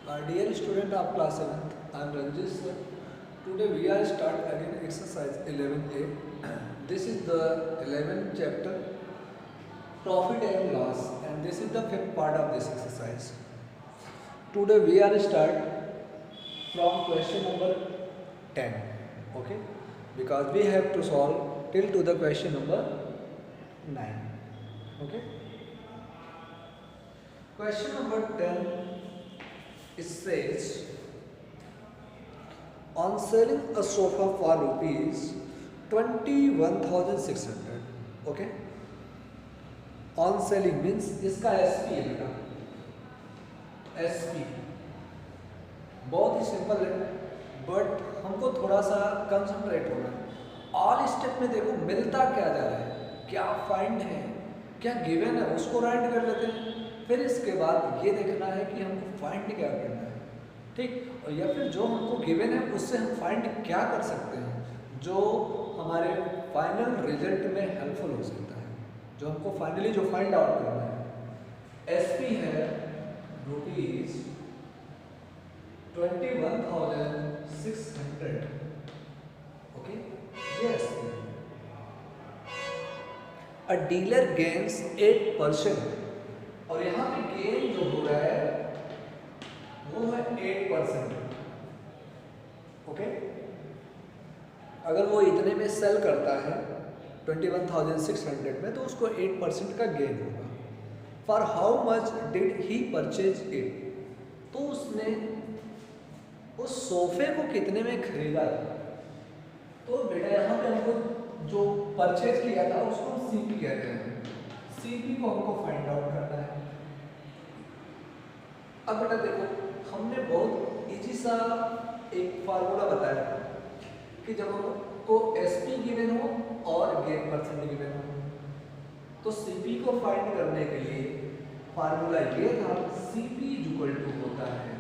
Dear student of class 7th, I am Ranjit sir. Today we are start again exercise 11a. This is the 11th chapter, profit and loss, and this is the fifth part of this exercise. Today we are start from question number 10. Okay, because we have to solve till to the question number 9. Okay, question number 10. It says, on selling a sofa for rupees 21,600. Okay, on selling means इसका SP है बेटा, SP बहुत ही simple है, but हमको थोड़ा सा concentrate होना है। ऑल स्टेप में देखो मिलता क्या जा रहा है, क्या फाइंड है, क्या गिवन है, उसको राइट कर लेते हैं। फिर इसके बाद ये देखना है कि हमको फाइंड क्या करना है, ठीक, और या फिर जो हमको गिवन है उससे हम फाइंड क्या कर सकते हैं जो हमारे फाइनल रिजल्ट में हेल्पफुल हो सकता है, जो हमको फाइनली जो फाइंड आउट करना है। एसपी है रुपीज 21,600। ओके, ये एसपी है। अ डीलर गेन्स 8%, और यहाँ पे गेन जो हो रहा है वो है 8%। ओके, अगर वो इतने में सेल करता है 21,600 में, तो उसको 8% का गेन होगा। For how much did he purchase it, तो उसने उस सोफे को कितने में खरीदा। तो बेटा यहाँ पे हमको जो परचेज किया था उसको हम सीपी कहते हैं। सीपी को हमको फाइंड आउट करना है। अब बेटा देखो, हमने बहुत इजी सा एक फार्मूला बताया कि जब हमको एसपी गिवन हो और गेन परसेंट गिवन हो, तो सीपी को फाइंड करने के लिए फार्मूला ये था, सीपी इक्वल टू होता है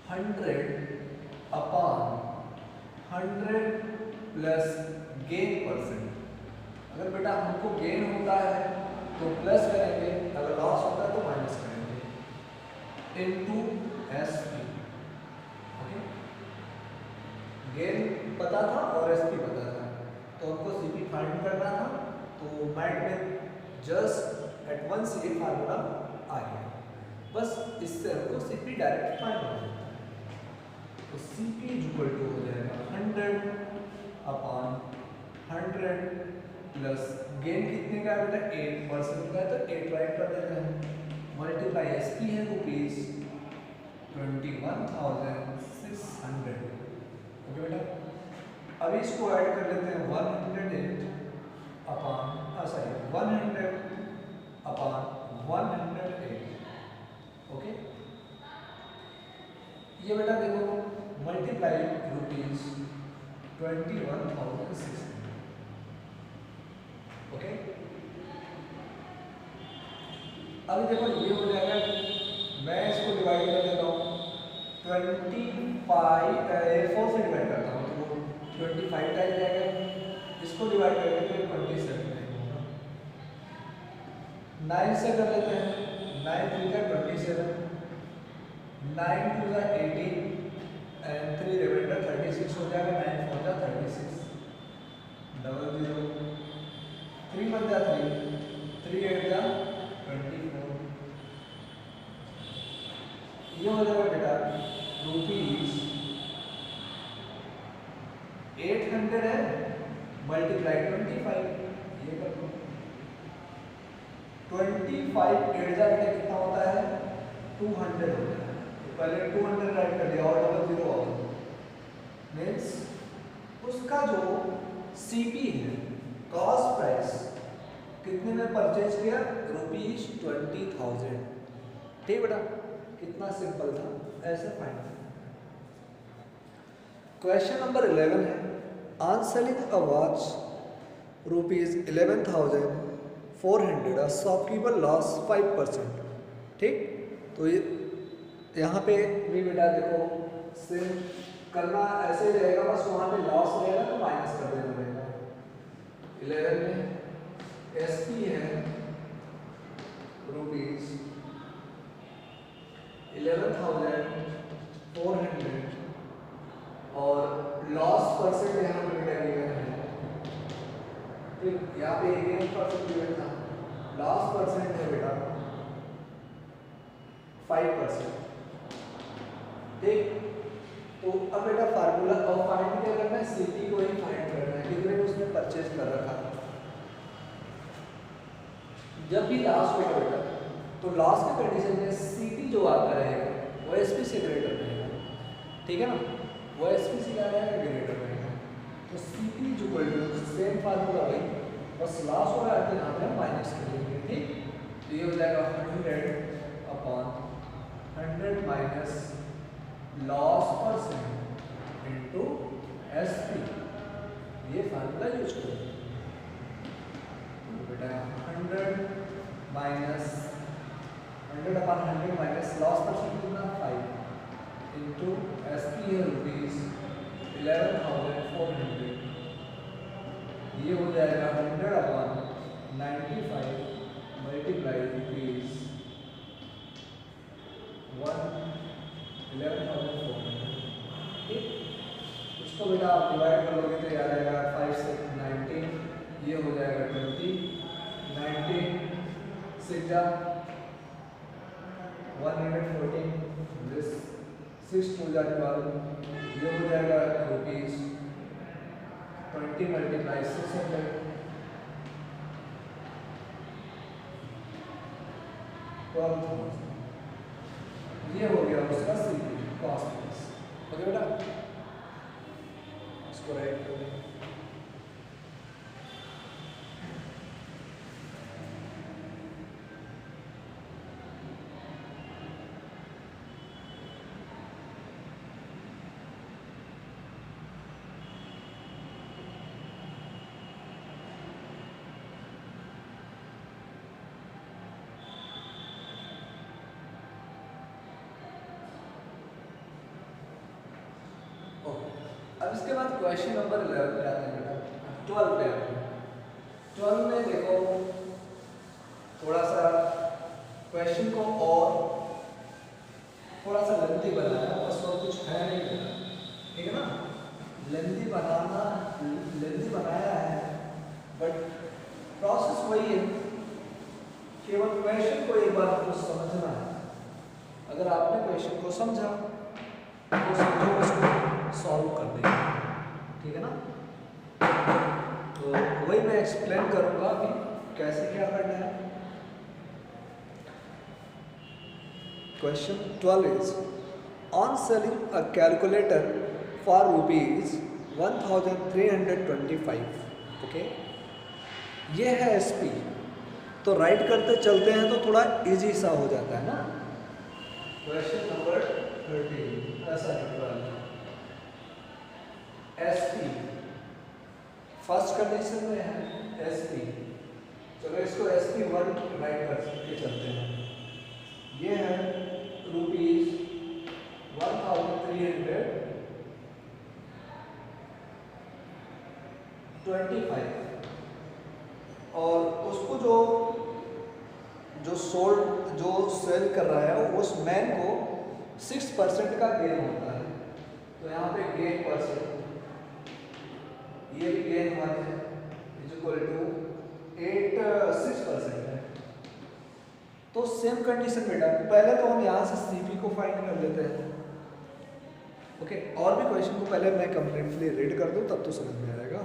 100/100 प्लस गेन परसेंट। अगर बेटा हमको गेन होता है तो प्लस करेंगे, अगर लॉस होता है तो माइनस करेंगे, इनटू एसपी। ओके, गेन पता था और एसपी पता था, तो हमको सीपी फाइंड करना था। तो माइंड में जस्ट एट वंस ये फार्मूला आ गया, बस इससे हमको सीपी डायरेक्ट फाइंड हो जाता है। तो सीपी इक्वल टू हो जाएगा 100/100 प्लस गेन कितने का है बेटा, 8% का है, तो 8 राइट कर देते हैं, मल्टीप्लाई एसपी है रुपीज 21,600। ओके बेटा, अभी इसको ऐड कर लेते हैं 100/108। ओके, ये बेटा देखो मल्टीप्लाई रुपीज 21,600। ओके, अभी देखो ये हो जाएगा, मैं इसको डिवाइड कर देता हूँ 25 4 से डिवाइड करता हूँ, तो 25 टाइम जाएगा, इसको डिवाइड करके तो 27 टाइम होगा। 9 से कर लेते हैं, 9 3 का 27, 9 2 का 18 एंड 3 रिमाइंडर 36 हो जाएगा, 9 4 का 36, 00 3 1 जा 3 3 8 जा 24। ये हो जाएगा बेटा रुपीज 800 है मल्टीप्लाई 25, ये कर दो 25 8 जा बेटा कितना होता है 200 होता है। तो पहले 200 राइट कर दिया और डबल 0 और मीन्स उसका जो सीपी है, कॉस्ट प्राइस, कितने में परचेज किया, रुपीज 20,000। ठीक बेटा, कितना सिंपल था, ऐसे फाइंड। क्वेश्चन नंबर 11 है, on selling a watch rupees 11,400 a shopkeeper loss 5%। ठीक, तो ये यहाँ पे भी बेटा देखो सेम करना ऐसे ही रहेगा, बस वहाँ पे लॉस रहेगा तो माइनस कर देना रहेगा। 11 में एसपी है रुपीज 11,400 और लॉस परसेंट यहाँ पे बेटा गिवन है, ठीक, यहाँ पे गेन परसेंट गिवन था, लॉस परसेंट है बेटा 5%, ठीक। तो अब बेटा फार्मूला और फाइंड क्या करना है, सीपी को ही फाइंड करना है, कितने को उसने परचेज कर रखा था। जब भी लॉस होगा बेटा तो लॉस के कंडीशन में सीपी जो आपका रहेगा वो एसपी से ग्रेटर रहेगा, ठीक है ना, वो एसपी से क्या रहेगा, ग्रेटर रहेगा। तो सीपी जो सेम फार्मूला भाई, बस लॉस हो रहा है तो यहाँ पे माइनस कर देंगे, ठीक। तो ये हो जाएगा 100/100 minus loss percent into SP, ये फार्मूला यूज करेंगे। तो बेटा 100 माइनस 100/100 माइनस लॉस परसेंट कितना 5 इनटू एसपी है ₹11,400, ये हो जाएगा 100/95 मल्टीप्लाई ₹11,400, ठीक। उसको बेटा आप डिवाइड कर लोगे तो याद आएगा 5 से 19, ये हो जाएगा 20, 19 6 जा 114, दिस 6 2 जा 12, ये हो जाएगा ₹20 मल्टीप्लाई 600, ये हो गया उसका सीपी कॉस्ट प्राइस। ओके बेटा, इसको राइट कर दें। अब इसके बाद क्वेश्चन नंबर 11 पे आते हैं बेटा, 12 पे आते हैं। 12 में देखो थोड़ा सा क्वेश्चन को और थोड़ा सा लेंथी बनाया, बस और कुछ है नहीं बेटा, ठीक है ना, लेंथी बनाया है, बट प्रोसेस वही है, केवल क्वेश्चन को एक बार आपको समझना है। अगर आपने क्वेश्चन को समझा तो समझो उसको सॉल्व कर देंगे, ठीक है ना। तो वही मैं एक्सप्लेन करूंगा कि कैसे क्या करना है। Question 12 is on selling a calculator for ₹1325, okay, ये है एसपी। तो राइट करते चलते हैं तो थोड़ा इजी सा हो जाता है ना। क्वेश्चन नंबर 13 ऐसा एसपी फर्स्ट कंडीशन में है एसपी, चलो इसको SP1 राइट करके चलते हैं। ये है ₹1325 और उसको जो सेल कर रहा है उस मैन को 6% का गेन होता है। तो यहाँ पे गेन परसेंट, ये भी गेन 1 है, इज इक्वल टू 6% है। तो सेम कंडीशन बेटा, पहले तो हम यहाँ से सीपी को फाइंड कर लेते हैं, ओके। और भी क्वेश्चन को पहले मैं कंप्लीटली रीड कर दूँ तब तो समझ में आएगा,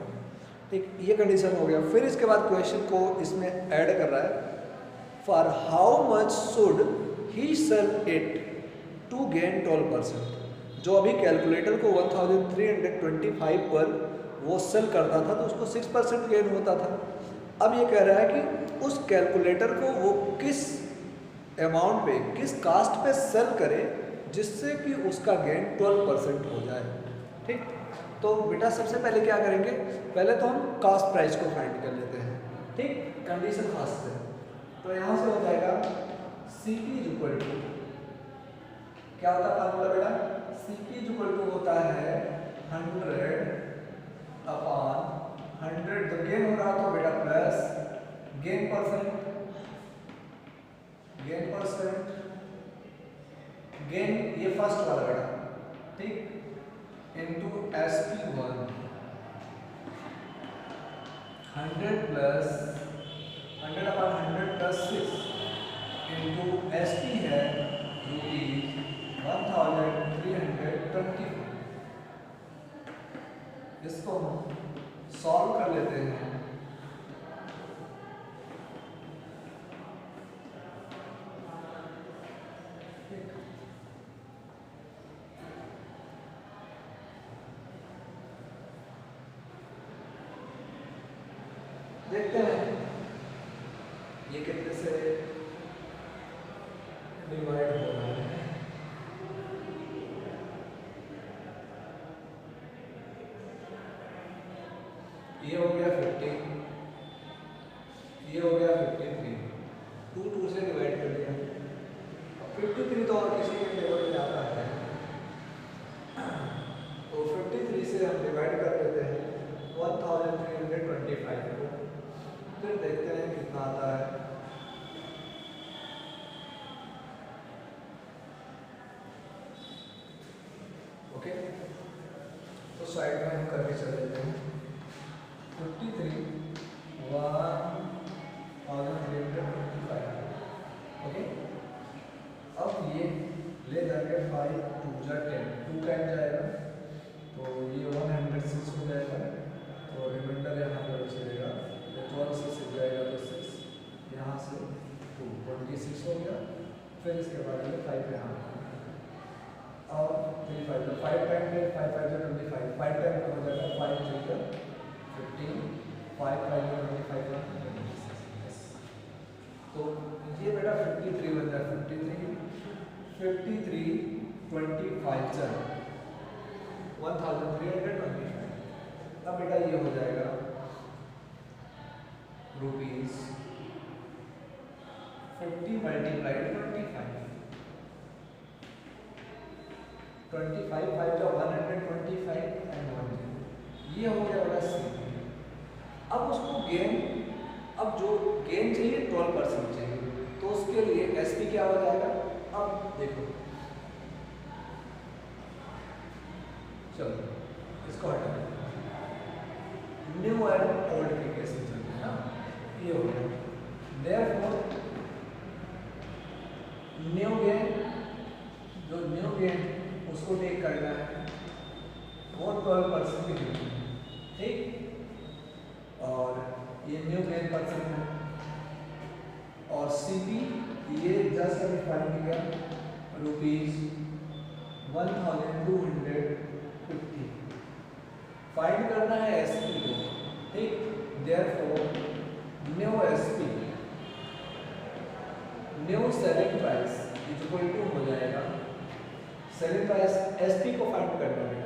ठीक। ये कंडीशन हो गया। फिर इसके बाद क्वेश्चन को इसमें ऐड कर रहा है, for how much should he sell it to gain 12%। जो अभी कैलकुलेटर को 1325 पर वो सेल करता था तो उसको 6% गेन होता था। अब ये कह रहा है कि उस कैलकुलेटर को वो किस अमाउंट पे, किस कास्ट पे सेल करे जिससे कि उसका गेन 12% हो जाए, ठीक। तो बेटा सबसे पहले क्या करेंगे, पहले तो हम कास्ट प्राइस को फाइंड कर लेते हैं, ठीक, कंडीशन खास से। तो यहाँ से हो जाएगा सीपी इक्वल टू, क्या होता है फार्मूला बेटा, सीपी इक्वल टू होता है 100/100, तो गेन हो रहा तो बेटा प्लस गेन परसेंट गेन ये फर्स्ट वाला बेटा, ठीक, into SP1 100 plus 100/100 plus 6 into SP है ₹1325। इसको हम सॉल्व कर लेते हैं। देखते हैं ये कितने से डिवाइड हो रहा है। ये हो गया 50, ये हो गया 53, 2 से डिवाइड कर दिया। 53 तो और किसी के टेबल में आता है, तो 53 से हम डिवाइड कर देते हैं 1325 को, फिर देखते हैं कितना आता है। ओके, तो साइड में हम करके चल लेते हैं। 53 1325। ओके, अब ये ले जाके 5 2 जा 10, 2 टाइम जाएगा तो ये 106 हो जाएगा, तो रिमाइंडर यहाँ पर चलेगा, 12 से 6 जाएगा तो 6, यहाँ से 26 हो गया। फिर इसके बाद ये 5 यहाँ और 3 5 तो 5 टाइम में 5 5 जो 25, 5 टाइम हो जाएगा 5 3 का 15, 5 5 जो 25 का 26। तो ये बेटा 53 बन जाए, 53 25 चल 1325। अब बेटा ये हो जाएगा ₹50 मल्टीप्लाइड 25, 5 का 125 एंड 1 ये हो गया बड़ा सी। अब उसको गेन, अब जो गेन चाहिए 12% चाहिए, तो उसके लिए SP क्या हो जाएगा। अब देखो, चलो इसको हटा, न्यू एंड ओल्ड के केस में चलते हैं ना। ये हो गया, देयरफॉर न्यू गेन, जो न्यू गेन उसको टेक करना है वो 12% की गिनती है, ठीक। और ये न्यू गेन परसेंट है, और CP ये जस्ट अभी फाइंड किया ₹1250 फाइंड करना है SP को, ठीक। Therefore new SP, new selling price is equal to हो जाएगा, सेलिंग प्राइस SP को फाइंड करना है।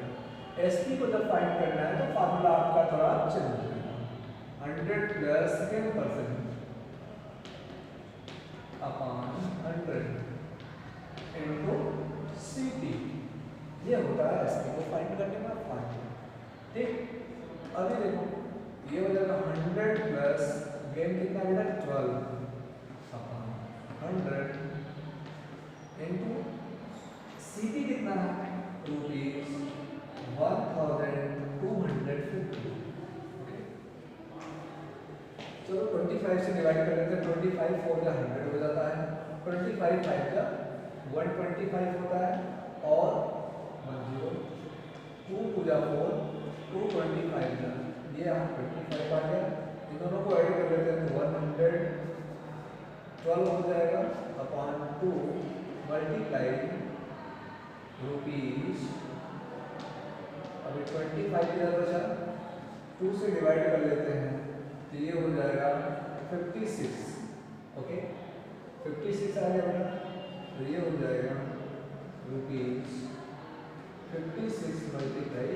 SP को जब फाइंड करना है तो फार्मूला आपका थोड़ा चेंज हो जाएगा, 100 प्लस 10% अपॉन 100 इनटू CP, ये होता है SP को फाइंड करने का फार्मूला, ठीक। अभी देखो ये हो जाएगा 100 प्लस गेन कितना बेटा 12 अपॉन 100 इनटू CP कितना है ₹1250। चलो 25 से डिवाइड कर लेते हैं, 25 4 का 100 हो जाता है, 25 5 का 125 होता है, और 10 2 2 जा 4 225 का ये यहाँ 25 आ गया। इन दोनों को ऐड कर लेते हैं तो 112 हो जाएगा अपॉन 2 मल्टीप्लाई ₹। अभी 25 इधर बचा, 2 से डिवाइड कर लेते हैं तो ये हो जाएगा 56। ओके, 56 आ गया बेटा, तो ये हो जाएगा ₹56 मल्टीप्लाई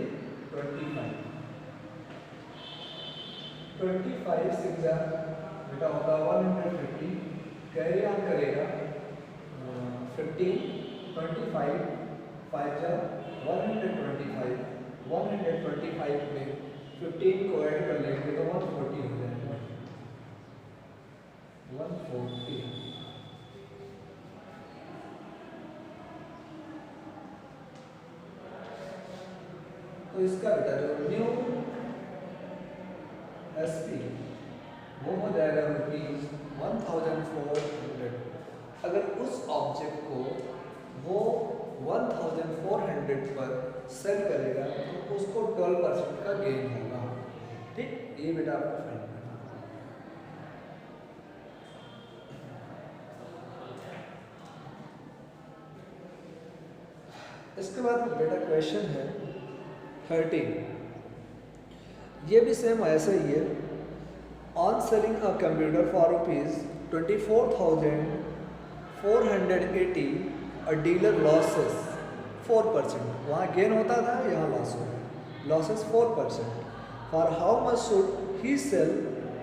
25। 25 से क्या बेटा होगा 150, कैरी ऑन करेगा 15 25 5 जा 125, 125 में 15 को ऐड कर लेंगे तो 140 हो जाएगा, 140। तो इसका बेटा जो न्यू एसपी वो हो जाएगा ₹1400। अगर उस ऑब्जेक्ट को वो 1400 पर सेल करेगा तो उसको 12% का गेन होगा। ठीक, ये बेटा आपको फाइंड करना। इसके बाद बेटा क्वेश्चन है 13, ये भी सेम ऐसा ही है। On selling a computer for ₹24,480 a dealer losses 4%। वहाँ गेन होता था, यहाँ लॉस हो गया, losses 4%। For how much should he sell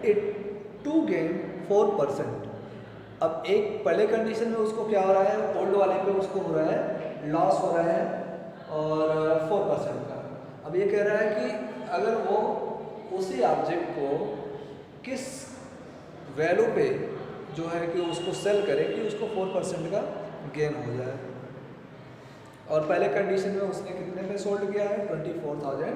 it to gain 4%। अब एक पहले कंडीशन में उसको क्या हो रहा है, ओल्ड वाले पे उसको हो रहा है लॉस हो रहा है और 4% का। अब ये कह रहा है कि अगर वो उसी ऑब्जेक्ट को किस वैल्यू पे जो है कि उसको सेल करे कि उसको 4% का गेन हो जाए। और पहले कंडीशन में उसने कितने पे सोल्ड किया है, 24,400।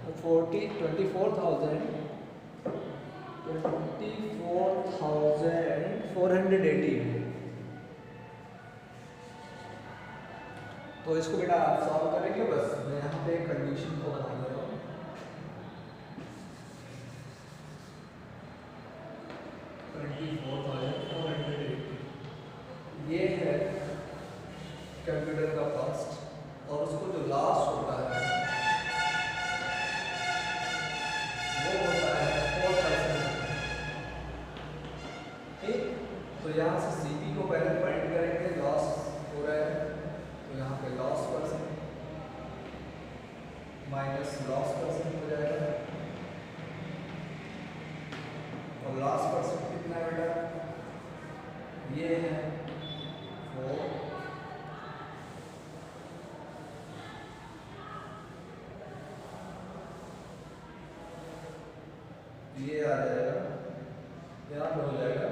तो 24,480। तो इसको बेटा आप सॉल्व करेंगे। बस मैं यहाँ पे कंडीशन को बना दे रहा हूँ। ये है कंप्यूटर का कॉस्ट और उसको जो लॉस होता है वो होता है 4%। ठीक, तो यहाँ से सीपी को पहले फाइंड करेंगे, लॉस हो रहा है तो यहाँ पे loss percent minus loss percent हो जाएगा। और लॉस परसेंट कितना है बेटा, ये है 4। ये आ जाएगा, यहाँ पे हो जाएगा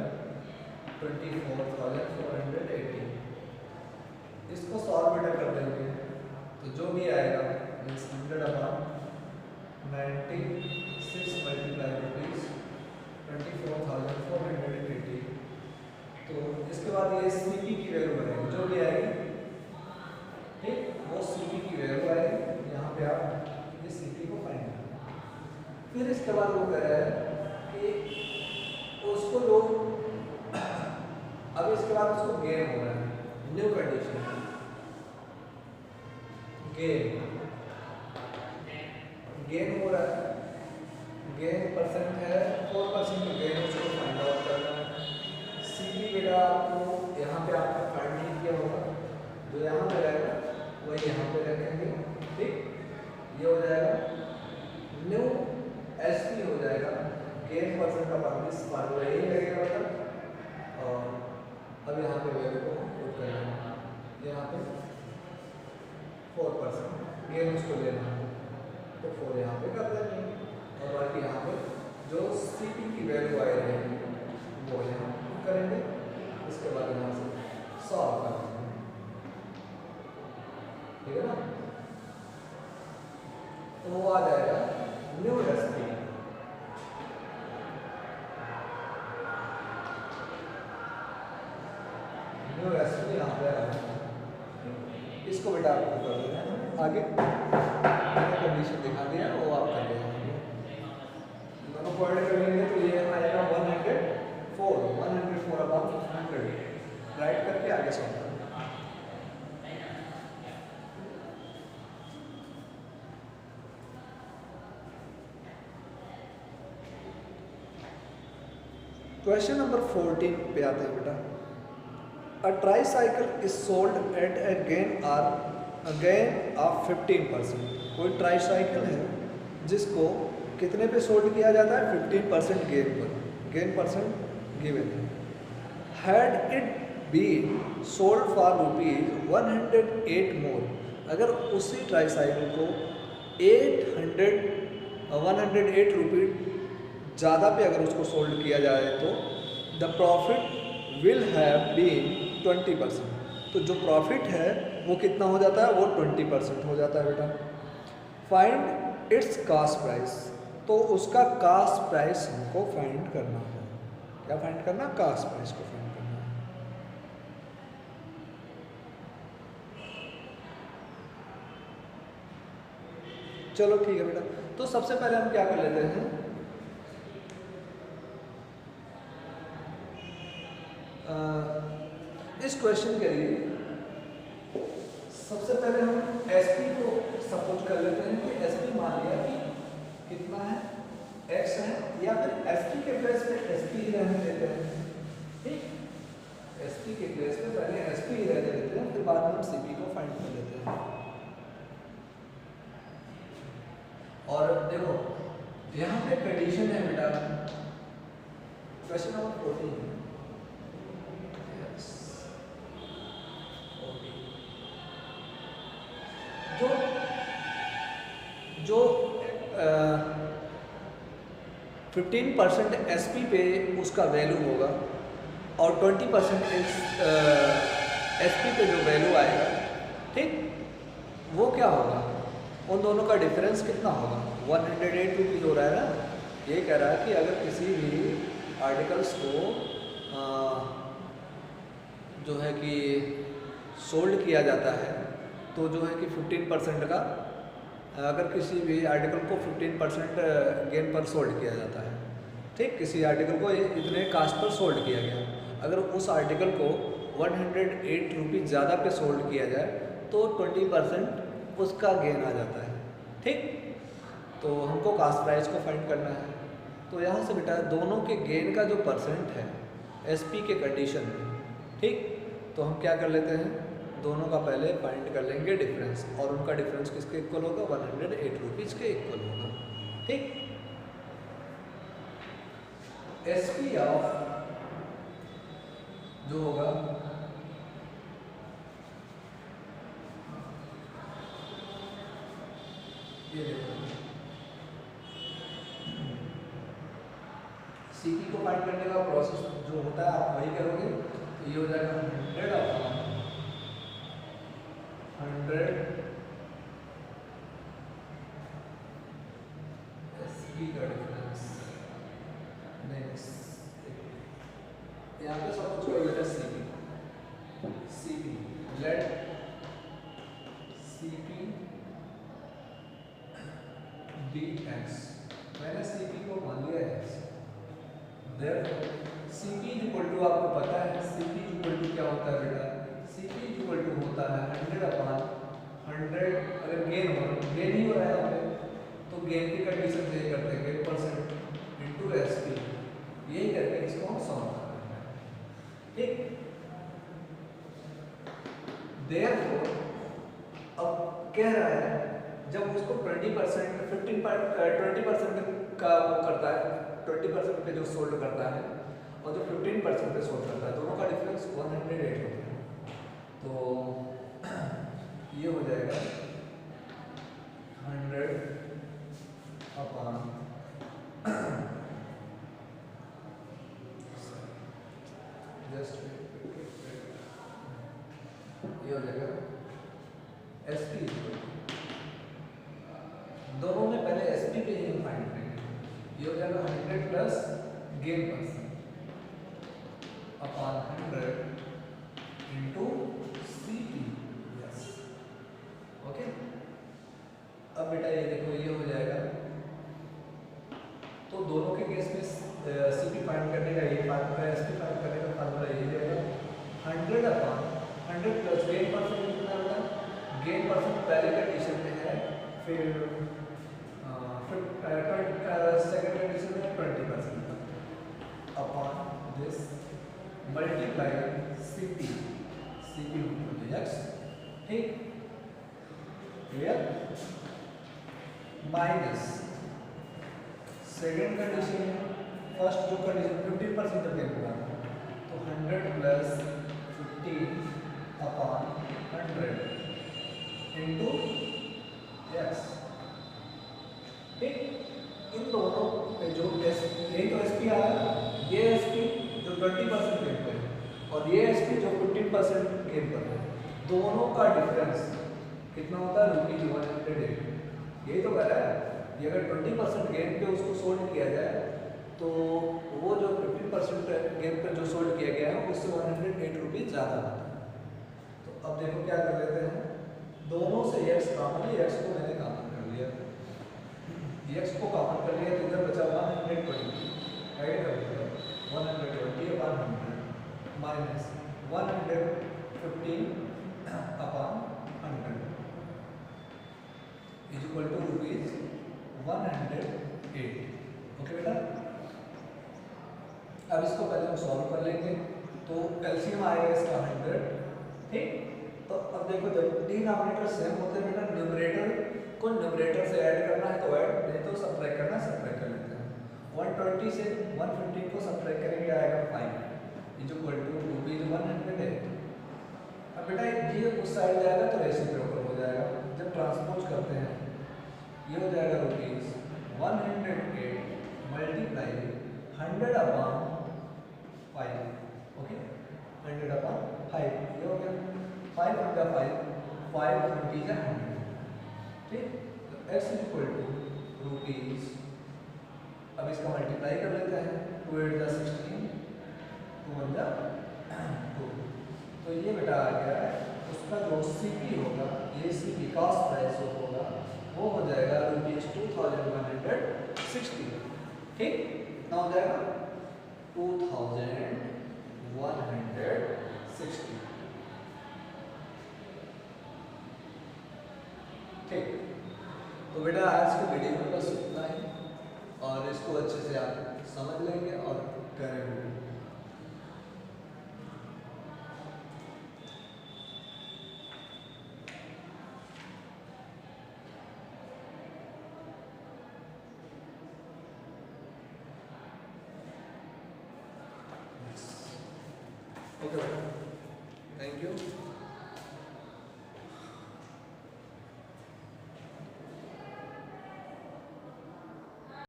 24,480। इसको सॉल्व बेटा कर देंगे तो जो भी आएगा 100/96 मल्टीप्लाई ₹24,480। तो इसके बाद ये सीपी की वैल्यू बनेगी, जो भी आएगी, ठीक, वो सीपी की वैल्यू आएगी। यहाँ पे आप ये सीपी को फाइंड करें। फिर इसके बाद वो कह रहा है कि उसको जो अब इसके बाद उसको गेन हो रहा है, न्यू कंडीशन गेन हो रहा है, गेन परसेंट है 4% का गेन, उसको फाइंड आउट करना है। सीपी बेटा आपको यहाँ पे आपका फाइंड नहीं किया होगा, जो यहाँ पे रहेगा वही यहाँ पे रखेंगे। ठीक, ये हो जाएगा न्यू एसपी हो जाएगा, गेन परसेंट का फार्मूला यही लगेगा बेटा। और अब यहाँ पे वैल्यू को पुट करना है, यहाँ पे 4% गेन उसको लेना है तो 4 यहाँ पे कर देंगे और बाकी यहाँ पे जो सीपी की वैल्यू आई रहेगी वो यहाँ करेंगे। इसके बाद यहाँ से सॉल्व कर देंगे। ठीक है ना, तो वो आ जाएगा न्यू एसपी। न्यू एसपी यहाँ पे इसको बेटा आपको कर देना है। आगे कंडीशन दिखा दिया वो आप कर लेंगे, दोनों पॉइंट कर लेंगे तो ये आएगा 104/100 राइट करके आगे सॉल्व करें। क्वेश्चन नंबर 14 पे आते हैं बेटा। A tricycle is sold at a gain of 15%। कोई ट्राईसाइकिल है जिसको कितने पे सोल्ड किया जाता है, 15% गेन पर, गेन परसेंट गिवन है। Had it been sold for ₹108 more. अगर उसी ट्राईसाइकिल को 108 रुपये ज़्यादा पे अगर उसको सोल्ड किया जाए तो the profit will have been 20%। तो जो प्रॉफिट है वो कितना हो जाता है, वो 20% हो जाता है बेटा। फाइंड इट्स कास्ट प्राइस, तो उसका कास्ट प्राइस हमको फाइंड करना है। क्या फाइंड करना? कास्ट प्राइस को फाइंड करना है। चलो ठीक है बेटा, तो सबसे पहले हम क्या कर लेते हैं, इस क्वेश्चन के लिए सबसे पहले हम एसपी को सपोज कर लेते हैं कि एसपी मान लिया कि कितना है, एक्स है, या फिर एसपी के प्लेस पे एसपी ही रहने देते हैं। ठीक, एसपी के प्लेस पे पहले एसपी ही रहने देते हैं, फिर बाद में हम सीपी को फाइंड कर लेते हैं। और देखो यहाँ पे कंडीशन है बेटा, क्वेश्चन नंबर 14 जो 15% एसपी पे उसका वैल्यू होगा और 20% एसपी पे जो वैल्यू आएगा, ठीक, वो क्या होगा, उन दोनों का डिफरेंस कितना होगा? 108 रुपीज़ हो रहा है ना। ये कह रहा है कि अगर किसी भी आर्टिकल्स को जो है कि सोल्ड किया जाता है, तो जो है कि 15% का, अगर किसी भी आर्टिकल को 15% गेन पर सोल्ड किया जाता है, ठीक, किसी आर्टिकल को इतने कास्ट पर सोल्ड किया गया, अगर उस आर्टिकल को 108 रुपीज़ ज़्यादा पे सोल्ड किया जाए तो 20% उसका गेन आ जाता है। ठीक, तो हमको कास्ट प्राइस को फाइंड करना है। तो यहाँ से बेटा दोनों के गेन का जो परसेंट है एसपी के कंडीशन में, ठीक, तो हम क्या कर लेते हैं, दोनों का पहले फाइंड कर लेंगे डिफरेंस, और उनका डिफरेंस किसके इक्वल होगा? 108 रुपीज़ के इक्वल होगा। ठीक, एसपी ऑफ जो होगा ये देखो, सीपी को फाइंड करने का प्रोसेस जो होता है आप वही करोगे, तो ये हो जाएगा 100 एसपी का डिफरेंस। नेक्स्ट यहाँ पे सब कुछ कर लेते हैं, CP let CP be X, मैंने सीपी को मान लिया X, therefore CP equal to, आपको पता है सीपी इक्वल टू क्या होता है बेटा, सीपी इक्वल टू होता है 100/100, अगर गेन ही हो रहा है यहाँ पे, तो गेन की कंडीशन से करते हैं गेन परसेंट इनटू एसपी, यही करके इसको हम सॉल्व करते हैं। ठीक, देयरफॉर अब कह रहा है जब उसको 20% 20% का वो करता है, 20% पे जो सोल्ड करता है और जो 15% पे सोल्ड करता है, दोनों का डिफरेंस 108 होता है, तो ये हो जाएगा 100/, जस्ट ये हो जाएगा एसपी, दोनों में पहले एसपी पे ही हम फाइंड करेंगे, ये हो जाएगा 100 plus gain %100 into CP. Yes, okay, अब बेटा ये देखो ये हो जाएगा, तो दोनों के केस में सीपी फाइंड करने का ये फार्मूला है, एसपी फाइंड करने का फार्मूला ये जाएगा 100/100 प्लस गेन परसेंट कितना होगा, गेन परसेंट पहले कंडीशन में है, फिर सेकंड कंडीशन में 20% upon this multiply CP, CP X, ठीक, clear, minus second condition, first जो कंडीशन 15% तक गेन होगा, तो 100 प्लस 15/100 इंटू एक्स। ठीक, इन दोनों पे जो यही तो एसपी आ रहा है, ये एसपी जो 20% गेन पर है और ये एसपी जो 15% गेन पर है, दोनों का डिफरेंस कितना होता है? ₹108। यही तो कह रहा है कि अगर 20% गेन पे उसको सोल्ड किया जाए तो वो जो 15% गेन पर जो सोल्ड किया गया है उससे 108 रुपीज़ ज़्यादा होता है। तो अब देखो क्या कर लेते हैं, दोनों से एक्स कॉमन है, एक्स को मैंने कॉमन कर लिया, एक्स को कॉमन कर लिया तो इधर बचा 120, ऐड कर दिया 120 upon 100 minus 115 upon 100 is equal to rupees 108। Okay बेटा, अब इसको पहले हम सॉल्व कर लेंगे। तो एलसीएम आएगा इसका 100, ठीक। तो अब देखो जब डिनोमिनेटर सेम होते हैं बेटा, न्यूमरेटर को न्यूमरेटर से ऐड करना है तो ऐड, नहीं तो सब्ट्रैक्ट करना है सब्ट्रैक्ट कर लेते हैं। 120 से 115 को सब्ट्रैक्ट करेंगे आएगा 5 इज इक्वल टू रुपीज 108। अब बेटा ये उस साइड जाएगा तो रेसिप्रोकल हो जाएगा, जब ट्रांसपोज करते हैं ये हो जाएगा rupees 108 multiply 100 upon 5, okay 100 upon 5 ये हो गया 5 का 5 20 है 100, ठीक। तो x is equal to rupees, अब इसका मल्टीप्लाई कर लेते हैं, 2 8 जा 16, 2 1 जा 2, तो ये बेटा आ गया है उसका जो सीपी होगा, ये सीपी कॉस्ट प्राइस जो होगा वो हो जाएगा रुपीज 2160, ठीक ना, हो जाएगा 2160, ठीक। तो बेटा आज के वीडियो में बस इतना ही, और इसको अच्छे से आप समझ लेंगे और करेंगे। Okay, thank you.